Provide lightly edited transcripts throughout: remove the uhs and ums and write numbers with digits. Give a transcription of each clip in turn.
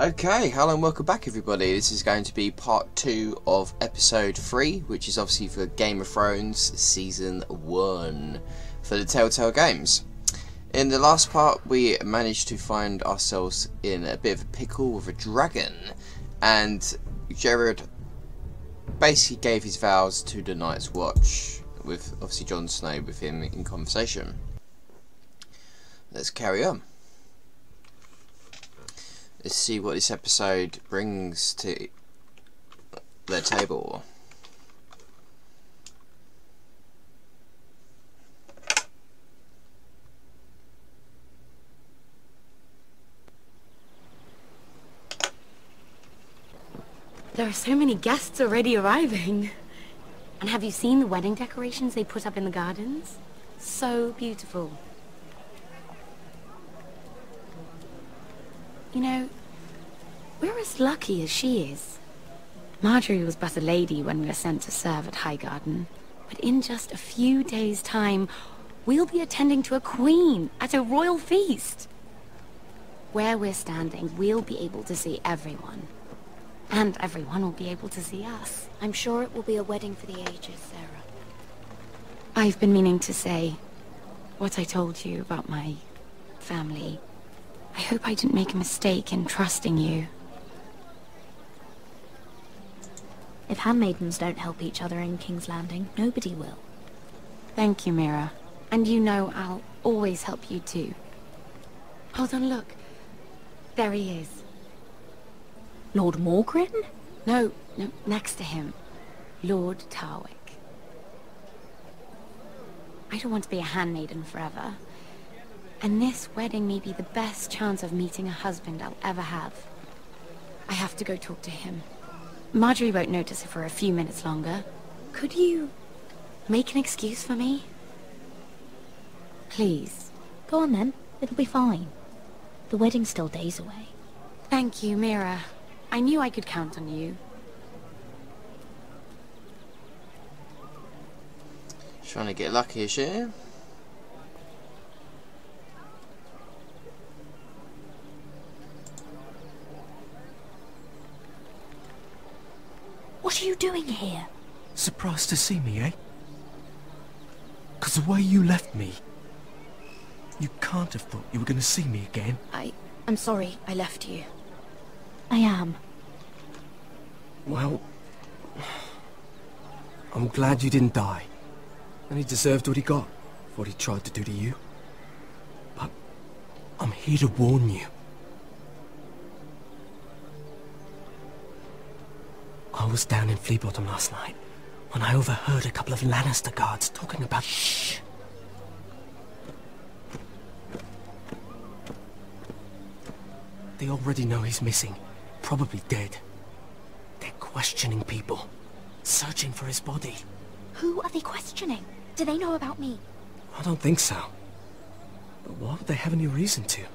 Okay, hello and welcome back everybody. This is going to be part 2 of episode 3, which is obviously for Game of Thrones season 1 for the Telltale Games. In the last part we managed to find ourselves in a bit of a pickle with a dragon, and Gerard basically gave his vows to the Night's Watch, with obviously Jon Snow with him in conversation. Let's carry on. Let's see what this episode brings to the table. There are so many guests already arriving. And have you seen the wedding decorations they put up in the gardens? So beautiful. You know, we're as lucky as she is. Marjorie was but a lady when we were sent to serve at Highgarden, but in just a few days' time, we'll be attending to a queen at a royal feast. Where we're standing, we'll be able to see everyone. And everyone will be able to see us. I'm sure it will be a wedding for the ages, Sarah. I've been meaning to say what I told you about my family. I hope I didn't make a mistake in trusting you. If handmaidens don't help each other in King's Landing, nobody will. Thank you, Mira. And you know I'll always help you too. Hold on, look. There he is. Lord Morgrin? No, next to him. Lord Tarwick. I don't want to be a handmaiden forever. And this wedding may be the best chance of meeting a husband I'll ever have. I have to go talk to him. Marjorie won't notice it for a few minutes longer. Could you make an excuse for me? Please. Go on then. It'll be fine. The wedding's still days away. Thank you, Mira. I knew I could count on you. Trying to get lucky, is she? What are you doing here? Surprised to see me, eh? 'Cause the way you left me, you can't have thought you were going to see me again. I'm sorry I left you. I am. Well, I'm glad you didn't die. And he deserved what he got for what he tried to do to you. But I'm here to warn you. I was down in Fleabottom last night when I overheard a couple of Lannister guards talking about... Shh! They already know he's missing, probably dead. They're questioning people, searching for his body. Who are they questioning? Do they know about me? I don't think so. But why would they have any reason to?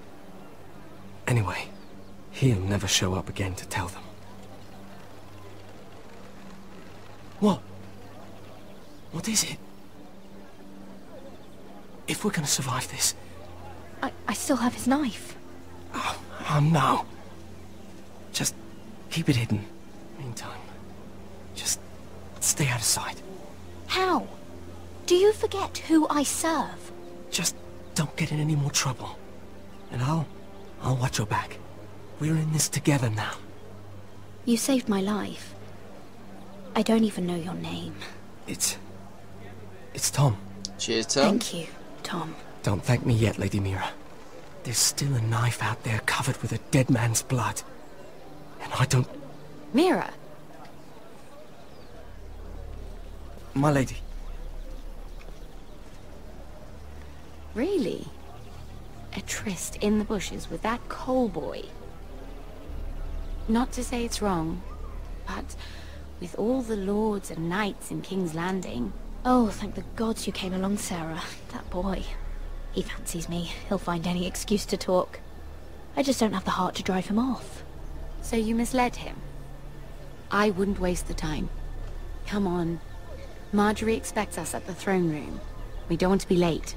Anyway, he'll never show up again to tell them. What? What is it? If we're gonna survive this... I still have his knife. Oh no. Just keep it hidden. Meantime, just stay out of sight. How? Do you forget who I serve? Just don't get in any more trouble. And I'll watch your back. We're in this together now. You saved my life. I don't even know your name. It's Tom. Cheers, Tom. Thank you, Tom. Don't thank me yet, Lady Mira. There's still a knife out there covered with a dead man's blood. And I don't... Mira! My lady. Really? A tryst in the bushes with that coal boy? Not to say it's wrong, but with all the lords and knights in King's Landing... Oh, thank the gods you came along, Sarah. That boy. He fancies me. He'll find any excuse to talk. I just don't have the heart to drive him off. So you misled him? I wouldn't waste the time. Come on. Marjorie expects us at the throne room. We don't want to be late.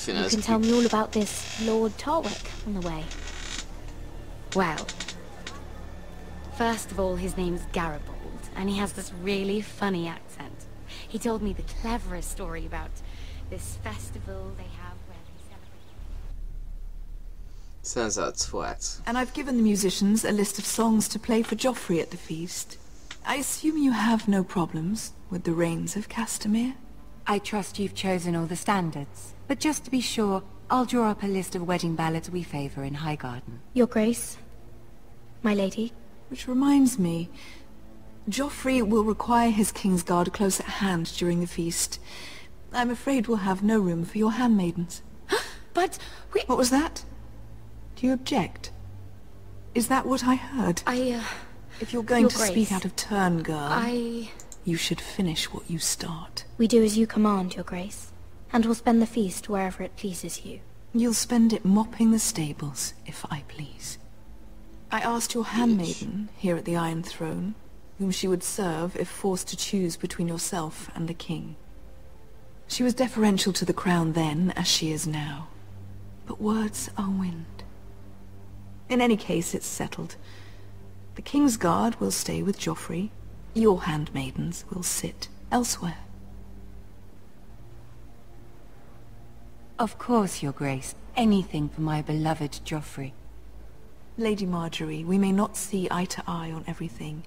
You can tell me all about this Lord Tarwick on the way. Well, First of all, his name's Gerard, and he has this really funny accent. He told me the cleverest story about this festival they have where they celebrate... Sounds like a twat. And I've given the musicians a list of songs to play for Joffrey at the feast. I assume you have no problems with the Rains of Castamere? I trust you've chosen all the standards. But just to be sure, I'll draw up a list of wedding ballads we favor in Highgarden. Your Grace, my lady. Which reminds me, Joffrey will require his Kingsguard close at hand during the feast. I'm afraid we'll have no room for your handmaidens. But we... What was that? Do you object? Is that what I heard? If you're going Your to Grace, speak out of turn, girl, I... you should finish what you start. We do as you command, Your Grace, and we'll spend the feast wherever it pleases you. You'll spend it mopping the stables, if I please. I asked your handmaiden here at the Iron Throne whom she would serve if forced to choose between yourself and the king. She was deferential to the crown then, as she is now. But words are wind. In any case, it's settled. The Kingsguard will stay with Joffrey. Your handmaidens will sit elsewhere. Of course, Your Grace. Anything for my beloved Joffrey. Lady Marjorie, we may not see eye to eye on everything,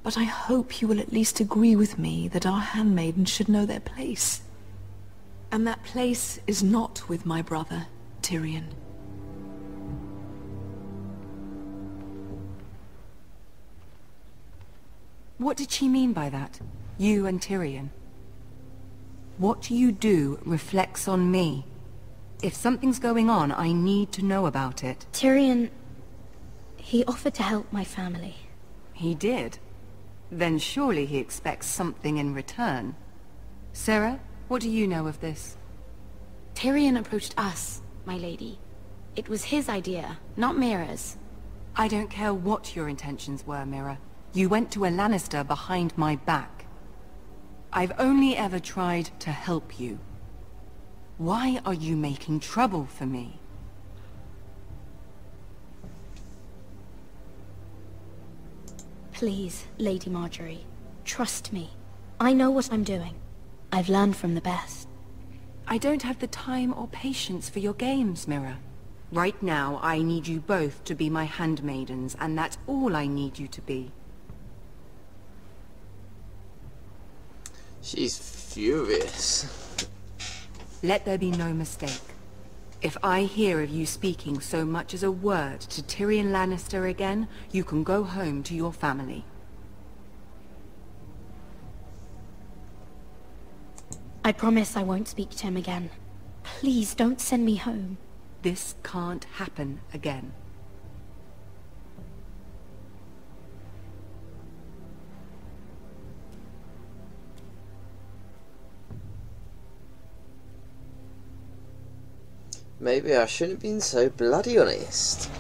but I hope you will at least agree with me that our handmaidens should know their place. And that place is not with my brother, Tyrion. What did she mean by that? You and Tyrion? What you do reflects on me. If something's going on, I need to know about it. Tyrion... he offered to help my family. He did? Then surely he expects something in return. Sarah, what do you know of this? Tyrion approached us, my lady. It was his idea, not Mira's. I don't care what your intentions were, Mira. You went to a Lannister behind my back. I've only ever tried to help you. Why are you making trouble for me? Please, Lady Marjorie, trust me. I know what I'm doing. I've learned from the best. I don't have the time or patience for your games, Mira. Right now, I need you both to be my handmaidens, and that's all I need you to be. She's furious. Let there be no mistake. If I hear of you speaking so much as a word to Tyrion Lannister again, you can go home to your family. I promise I won't speak to him again. Please don't send me home. This can't happen again. Maybe I shouldn't have been so bloody honest.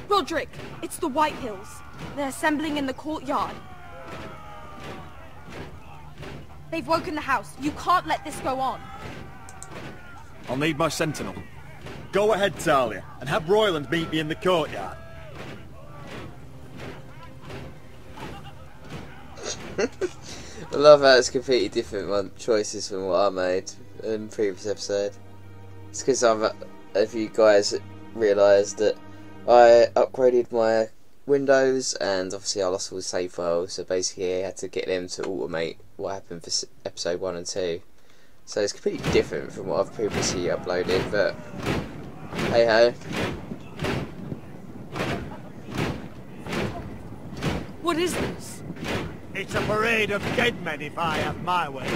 Roderick, it's the Whitehills. They're assembling in the courtyard. They've woken the house. You can't let this go on. I'll need my sentinel. Go ahead, Talia, and have Royland meet me in the courtyard. I love how it's completely different choices from what I made in the previous episode. It's because if you guys realised that I upgraded my Windows and obviously I lost all the save files, so basically I had to get them to automate what happened for episode 1 and 2. So it's completely different from what I've previously uploaded, but hey ho. What is this? It's a parade of dead men if I have my way.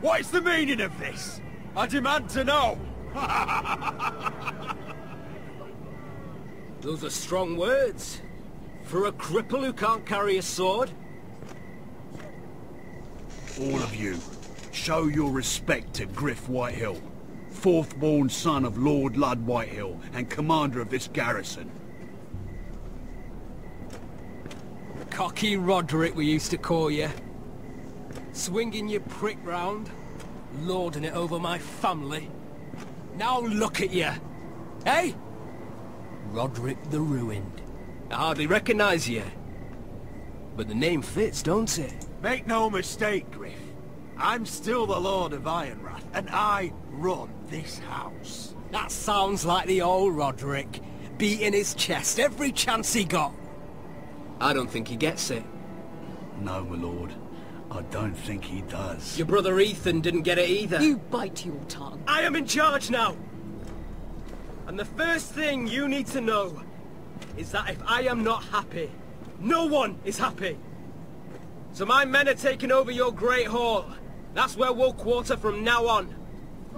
What is the meaning of this? I demand to know! Those are strong words. For a cripple who can't carry a sword? All of you, show your respect to Grff Whitehill, fourth-born son of Lord Ludd Whitehill and commander of this garrison. Cocky Roderick, we used to call you. Swinging your prick round, lording it over my family. Now look at you. Hey? Roderick the Ruined. I hardly recognise you. But the name fits, don't it? Make no mistake, Grff. I'm still the Lord of Ironrath, and I run this house. That sounds like the old Roderick, beating his chest every chance he got. I don't think he gets it. No, my lord. I don't think he does. Your brother Ethan didn't get it either. You bite your tongue. I am in charge now! And the first thing you need to know is that if I am not happy, no one is happy. So my men are taking over your Great Hall. That's where we'll quarter from now on.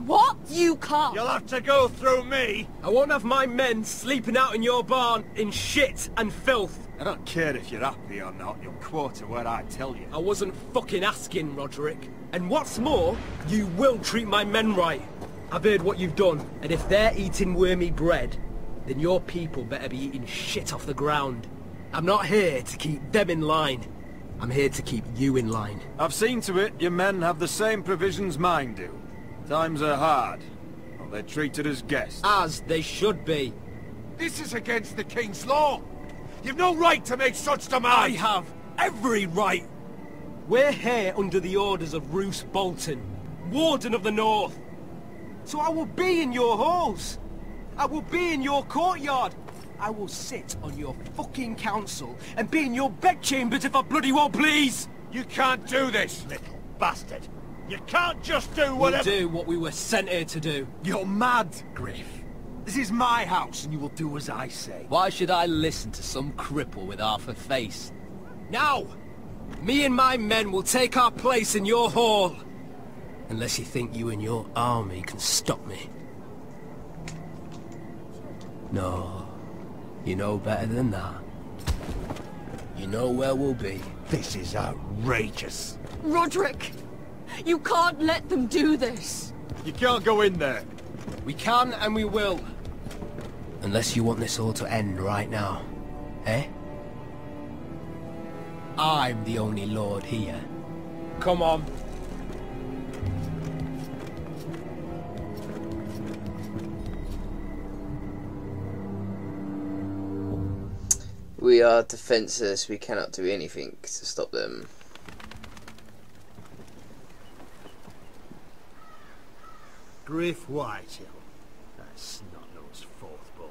What? You can't! You'll have to go through me! I won't have my men sleeping out in your barn in shit and filth. I don't care if you're happy or not, you'll quarter where I tell you. I wasn't fucking asking, Roderick. And what's more, you will treat my men right. I've heard what you've done, and if they're eating wormy bread, then your people better be eating shit off the ground. I'm not here to keep them in line. I'm here to keep you in line. I've seen to it your men have the same provisions mine do. Times are hard. Well, they're treated as guests. As they should be. This is against the King's law! You've no right to make such demands! I have every right! We're here under the orders of Roose Bolton, Warden of the North. So I will be in your halls. I will be in your courtyard. I will sit on your fucking council and be in your bedchambers if I bloody well please! You can't do this, little bastard! You can't just do whatever— We'll do what we were sent here to do. You're mad, Grff. This is my house and you will do as I say. Why should I listen to some cripple with half a face? Now! Me and my men will take our place in your hall. Unless you think you and your army can stop me. No. You know better than that. You know where we'll be. This is outrageous. Roderick! You can't let them do this! You can't go in there. We can and we will. Unless you want this all to end right now. Eh? I'm the only lord here. Come on. We are defenseless, we cannot do anything to stop them. Grff Whitehill, that snot-nosed fourth-born,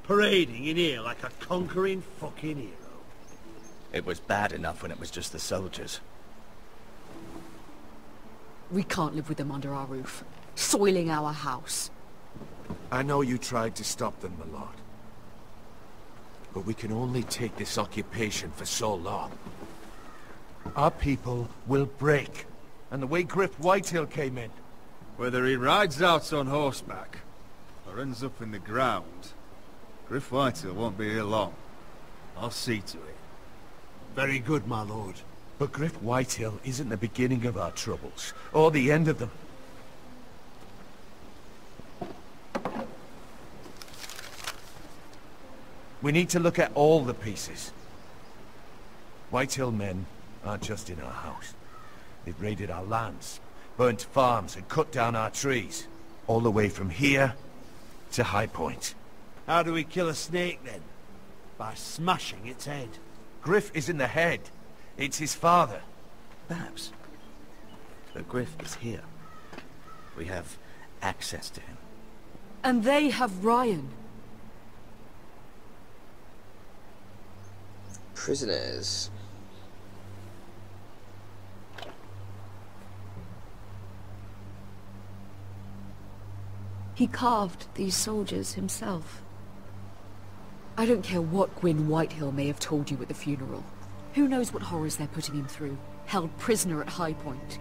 parading in here like a conquering fucking hero. It was bad enough when it was just the soldiers. We can't live with them under our roof, soiling our house. I know you tried to stop them, my lord. But we can only take this occupation for so long. Our people will break. And the way Grff Whitehill came in. Whether he rides out on horseback or ends up in the ground, Grff Whitehill won't be here long. I'll see to it. Very good, my lord. But Grff Whitehill isn't the beginning of our troubles, or the end of them. We need to look at all the pieces. Whitehill men aren't just in our house. They've raided our lands, burnt farms and cut down our trees. All the way from here to High Point. How do we kill a snake, then? By smashing its head. Grff isn't the head. It's his father. Perhaps. But Grff is here. We have access to him. And they have Ryan. Prisoners. He carved these soldiers himself. I don't care what Gwyn Whitehill may have told you at the funeral. Who knows what horrors they're putting him through, held prisoner at High Point.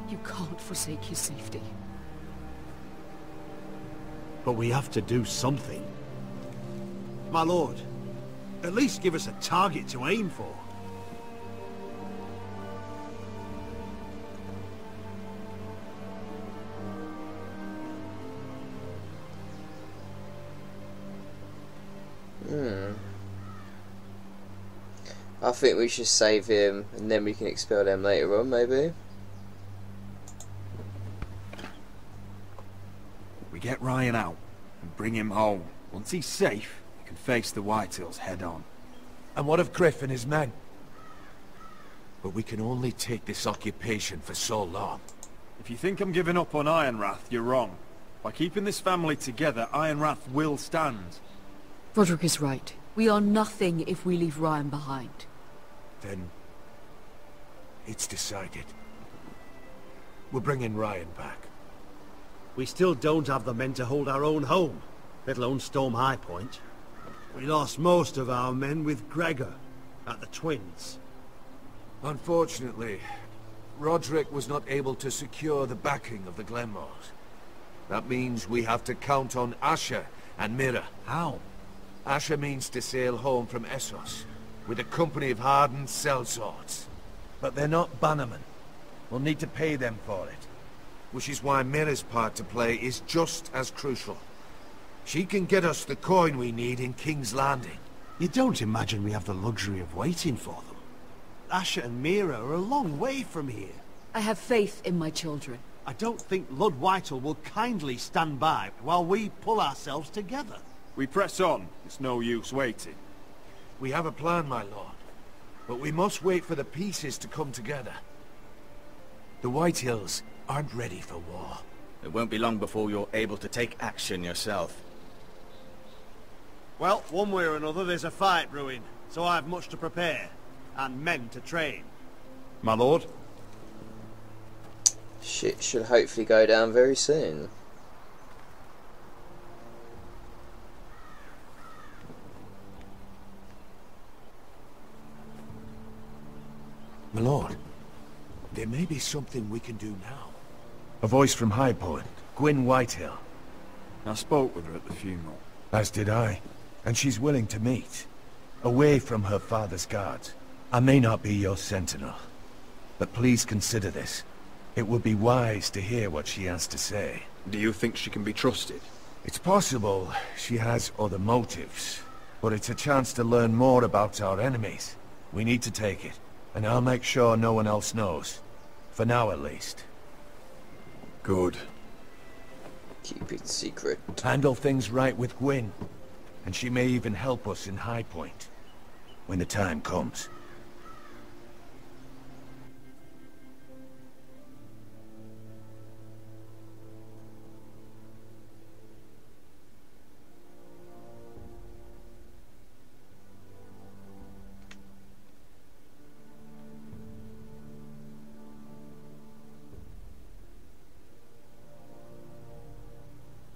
You can't forsake your safety. but we have to do something. My lord, at least give us a target to aim for. I think we should save him and then we can expel them later on, maybe. We get Ryan out and bring him home. Once he's safe, he can face the Whitehills head on. And what of Grff and his men? But we can only take this occupation for so long. If you think I'm giving up on Ironrath, you're wrong. By keeping this family together, Ironrath will stand. Roderick is right. We are nothing if we leave Ryan behind. Then it's decided. We're bringing Ryan back. We still don't have the men to hold our own home, let alone storm High Point. We lost most of our men with Gregor at the Twins. Unfortunately, Roderick was not able to secure the backing of the Glenmores. That means we have to count on Asher and Mira. How? Asher means to sail home from Essos with a company of hardened sellswords. But they're not bannermen. We'll need to pay them for it. Which is why Mira's part to play is just as crucial. She can get us the coin we need in King's Landing. You don't imagine we have the luxury of waiting for them? Asher and Mira are a long way from here. I have faith in my children. I don't think Lord Whitehall will kindly stand by while we pull ourselves together. We press on. It's no use waiting. We have a plan, my lord. But we must wait for the pieces to come together. The Whitehills aren't ready for war. It won't be long before you're able to take action yourself. Well, one way or another there's a fight brewing, so I have much to prepare, and men to train. My lord? Shit should hopefully go down very soon. My lord, there may be something we can do now. A voice from High Point, Gwyn Whitehill. I spoke with her at the funeral. As did I. And she's willing to meet. Away from her father's guards. I may not be your sentinel. But please consider this. It would be wise to hear what she has to say. Do you think she can be trusted? It's possible she has other motives. But it's a chance to learn more about our enemies. We need to take it. And I'll make sure no one else knows. For now, at least. Good. Keep it secret. Handle things right with Gwyn. And she may even help us in High Point. When the time comes.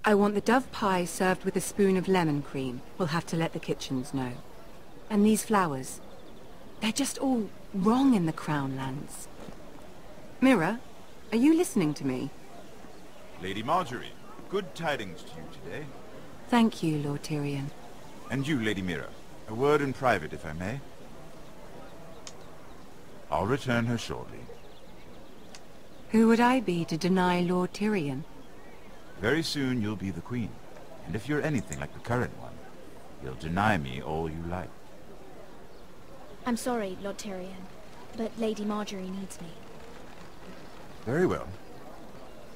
I want the dove pie served with a spoon of lemon cream. We'll have to let the kitchens know. And these flowers. They're just all wrong in the Crown lands. Mira, are you listening to me? Lady Marjorie, good tidings to you today. Thank you, Lord Tyrion. And you, Lady Mira. A word in private, if I may. I'll return her shortly. Who would I be to deny Lord Tyrion? Very soon you'll be the queen. And if you're anything like the current one, you'll deny me all you like. I'm sorry, Lord Tyrion, but Lady Marjorie needs me. Very well.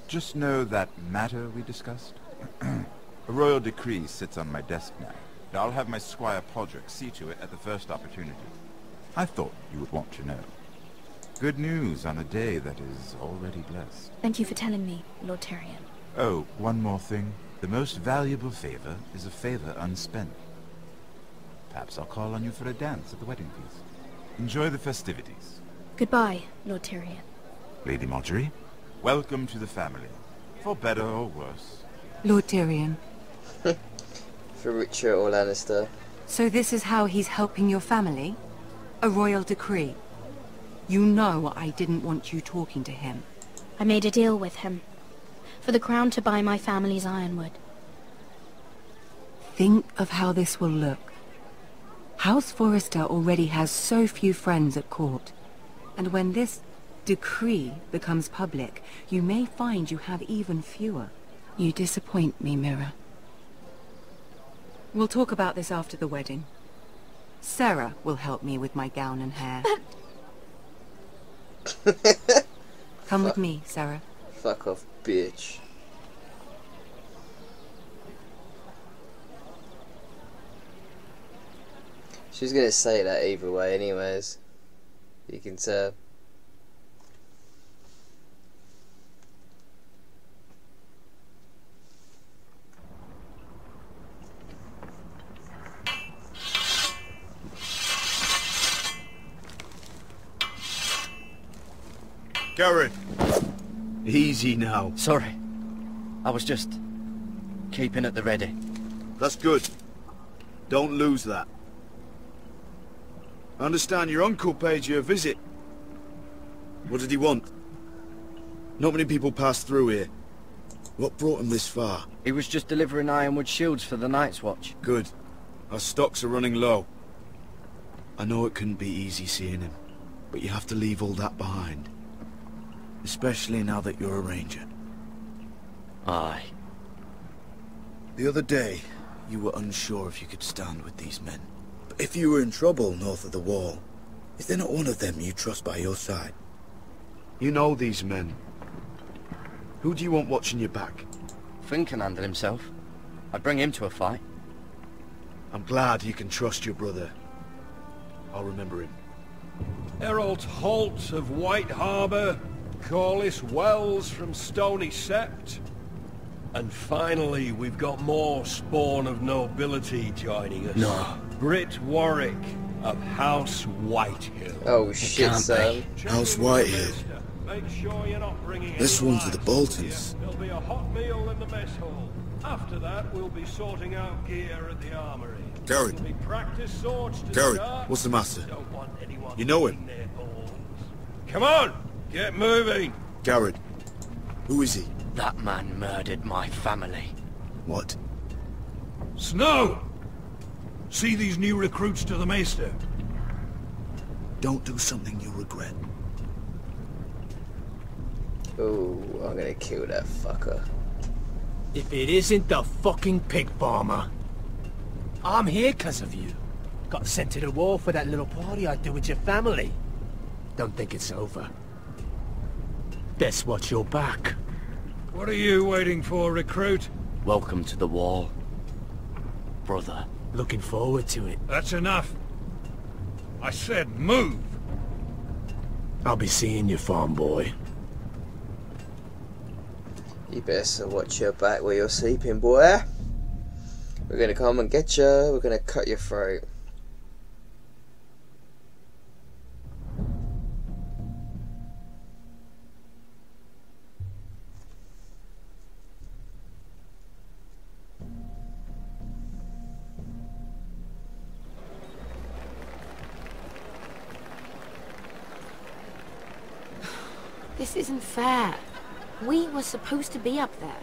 Just know that matter we discussed? A royal decree sits on my desk now. And I'll have my squire Podrick see to it at the first opportunity. I thought you would want to know. Good news on a day that is already blessed. Thank you for telling me, Lord Tyrion. Oh, one more thing. The most valuable favor is a favor unspent. Perhaps I'll call on you for a dance at the wedding feast. Enjoy the festivities. Goodbye, Lord Tyrion. Lady Marjorie, welcome to the family. For better or worse. Lord Tyrion. For Richard or Lannister. So this is how he's helping your family? A royal decree? You know I didn't want you talking to him. I made a deal with him. For the crown to buy my family's ironwood. Think of how this will look. House Forrester already has so few friends at court. And when this decree becomes public, you may find you have even fewer. You disappoint me, Mira. We'll talk about this after the wedding. Sarah will help me with my gown and hair. Come with me, Sarah. Fuck off, bitch. She's gonna say that either way anyways. You can tell. Gerard! Easy now. Sorry. I was just keeping at the ready. That's good. Don't lose that. I understand your uncle paid you a visit. What did he want? Not many people pass through here. What brought him this far? He was just delivering ironwood shields for the Night's Watch. Good. Our stocks are running low. I know it couldn't be easy seeing him, but you have to leave all that behind. Especially now that you're a ranger. Aye. The other day, you were unsure if you could stand with these men. But if you were in trouble north of the wall, is there not one of them you trust by your side? You know these men. Who do you want watching your back? Finn can handle himself. I'd bring him to a fight. I'm glad you can trust your brother. I'll remember him. Errol Holt of White Harbour, Corliss Wells from Stony Sept. And finally, we've got more spawn of nobility joining us. No. Britt Warwick of House Whitehill. Oh shit, son. House Whitehill. Make sure you're not bringing This any one's of the light Boltons. here. There'll be a hot meal in the mess hall. After that, we'll be sorting out gear at the armory. Gerard. There'll be practice swords to Gerard, start. what's the matter? Don't want anyone You know him? eating their bones. Come on, get moving. Gerard. Who is he? That man murdered my family. What? Snow! See these new recruits to the Maester? Don't do something you'll regret. Oh, I'm gonna kill that fucker. If it isn't the fucking pig farmer. I'm here 'cause of you. Got sent to the war for that little party I do with your family. Don't think it's over. Best watch your back. What are you waiting for, recruit? Welcome to the wall, brother. Looking forward to it. That's enough. I said move. I'll be seeing you, farm boy. You better watch your back where you're sleeping, boy. We're gonna come and get you. We're gonna cut your throat. This isn't fair. We were supposed to be up there.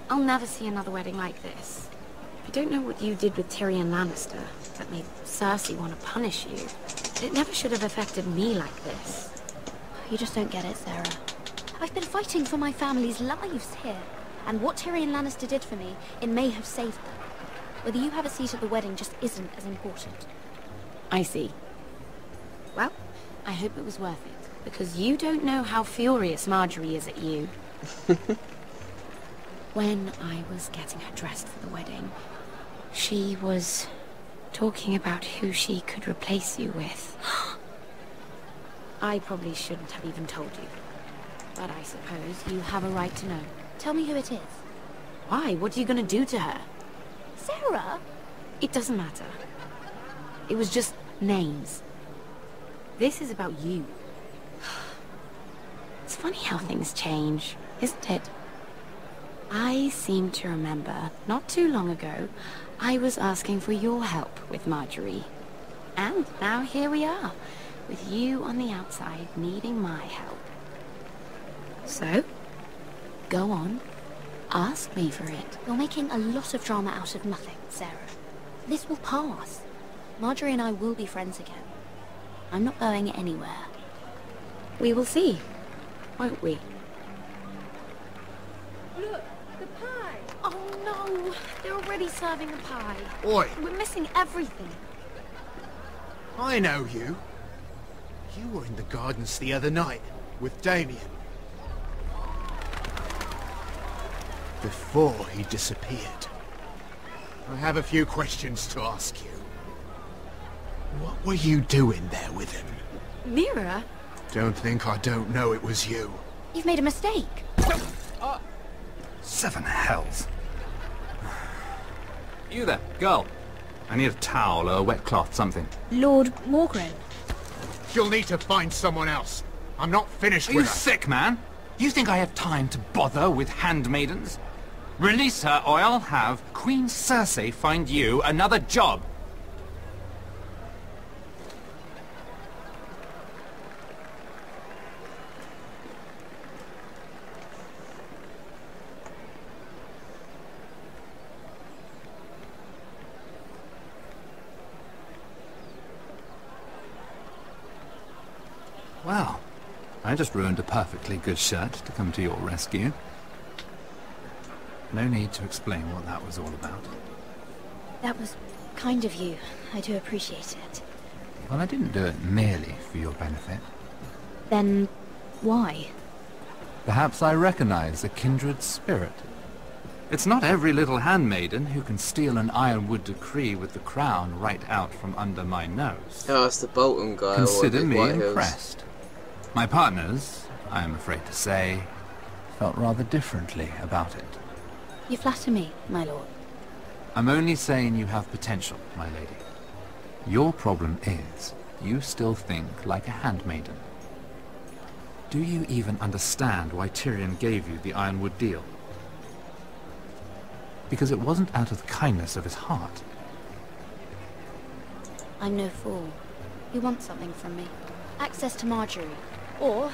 I'll never see another wedding like this. I don't know what you did with Tyrion Lannister that made Cersei want to punish you. It never should have affected me like this. You just don't get it, Sarah. I've been fighting for my family's lives here. And what Tyrion Lannister did for me, it may have saved them. Whether you have a seat at the wedding just isn't as important. I see. Well, I hope it was worth it. Because you don't know how furious Marjorie is at you. When I was getting her dressed for the wedding, she was talking about who she could replace you with. I probably shouldn't have even told you. But I suppose you have a right to know. Tell me who it is. Why? What are you going to do to her? Sarah? It doesn't matter. It was just names. This is about you. It's funny how things change, isn't it? I seem to remember, not too long ago, I was asking for your help with Marjorie. And now here we are, with you on the outside needing my help. So, go on. ask me for it. You're making a lot of drama out of nothing, Sarah. This will pass. Marjorie and I will be friends again. I'm not going anywhere. We will see, won't we? Look, the pie! Oh no! They're already serving the pie. Oi! We're missing everything. I know you. You were in the gardens the other night with Damien. Before he disappeared. I have a few questions to ask you. What were you doing there with him? Mira? Don't think I don't know it was you. You've made a mistake. Seven hells. You there, girl. I need a towel or a wet cloth, something. Lord Morgren. You'll need to find someone else. I'm not finished Are with you her. sick, man? You think I have time to bother with handmaidens? Release her, or I'll have Queen Cersei find you another job. Well, I just ruined a perfectly good shirt to come to your rescue. No need to explain what that was all about. That was kind of you. I do appreciate it. Well, I didn't do it merely for your benefit. Then, why? Perhaps I recognize a kindred spirit. It's not every little handmaiden who can steal an ironwood decree with the crown right out from under my nose. Oh, it's the Bolton guy. Consider me White Hills. impressed. My partners, I am afraid to say, felt rather differently about it. You flatter me, my lord. I'm only saying you have potential, my lady. Your problem is, you still think like a handmaiden. Do you even understand why Tyrion gave you the Ironwood deal? Because it wasn't out of the kindness of his heart. I'm no fool. He wants something from me. Access to Marjorie. Or,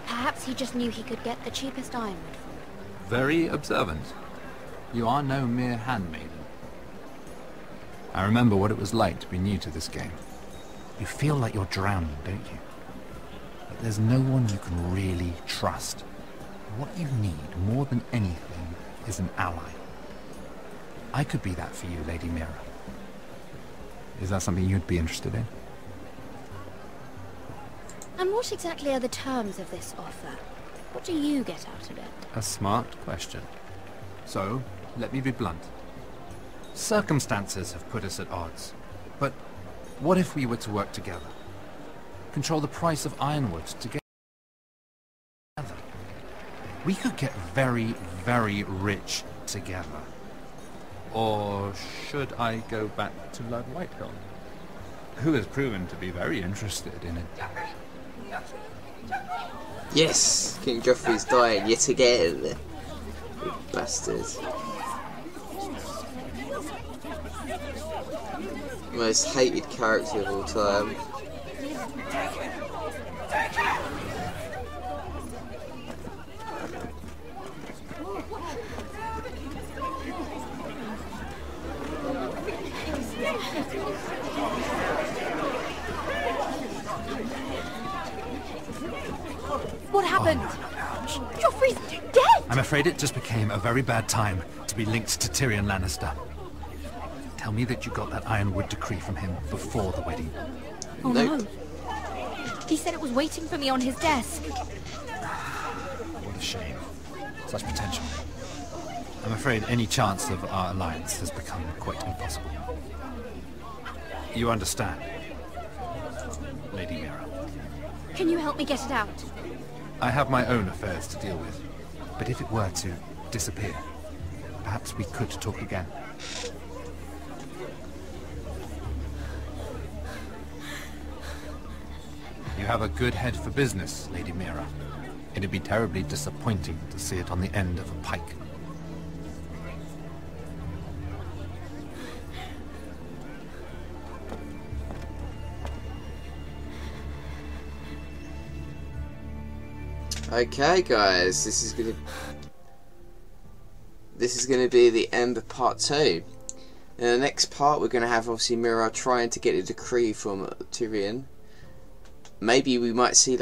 perhaps he just knew he could get the cheapest ironwood from me. Very observant. You are no mere handmaiden. I remember what it was like to be new to this game. You feel like you're drowning, don't you? But there's no one you can really trust. What you need, more than anything, is an ally. I could be that for you, Lady Mira. Is that something you'd be interested in? And what exactly are the terms of this offer? What do you get out of it? A smart question. So, let me be blunt. Circumstances have put us at odds. But what if we were to work together? Control the price of ironwood together? We could get very, very rich together. Or should I go back to Lord Whitehill, who has proven to be very interested in it? Yes, King Joffrey's dying yet again. You bastards. Most hated character of all time. What happened? Joffrey's dead! I'm afraid it just became a very bad time to be linked to Tyrion Lannister. Tell me that you got that Ironwood decree from him before the wedding. Oh no. He said it was waiting for me on his desk. What a shame. Such potential. I'm afraid any chance of our alliance has become quite impossible. You understand, Lady Mira. Can you help me get it out? I have my own affairs to deal with, but if it were to disappear, perhaps we could talk again. You have a good head for business, Lady Mira. It'd be terribly disappointing to see it on the end of a pike. Okay, guys, this is gonna... this is going to be the end of part 2. In the next part, we're going to have obviously Mira trying to get a decree from Tyrion. Maybe we might see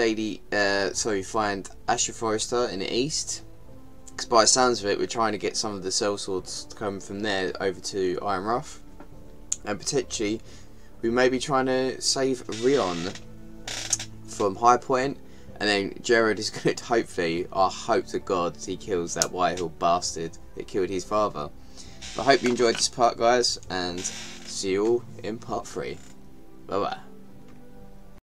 find Asher Forrester in the east. Because by the sounds of it, we're trying to get some of the sellswords to come from there over to Ironrath. And potentially, we may be trying to save Rion from High Point. And then Gerard is going to, hopefully, I hope to God, he kills that Whitehill bastard that killed his father. But I hope you enjoyed this part, guys, and see you all in part 3. Bye bye.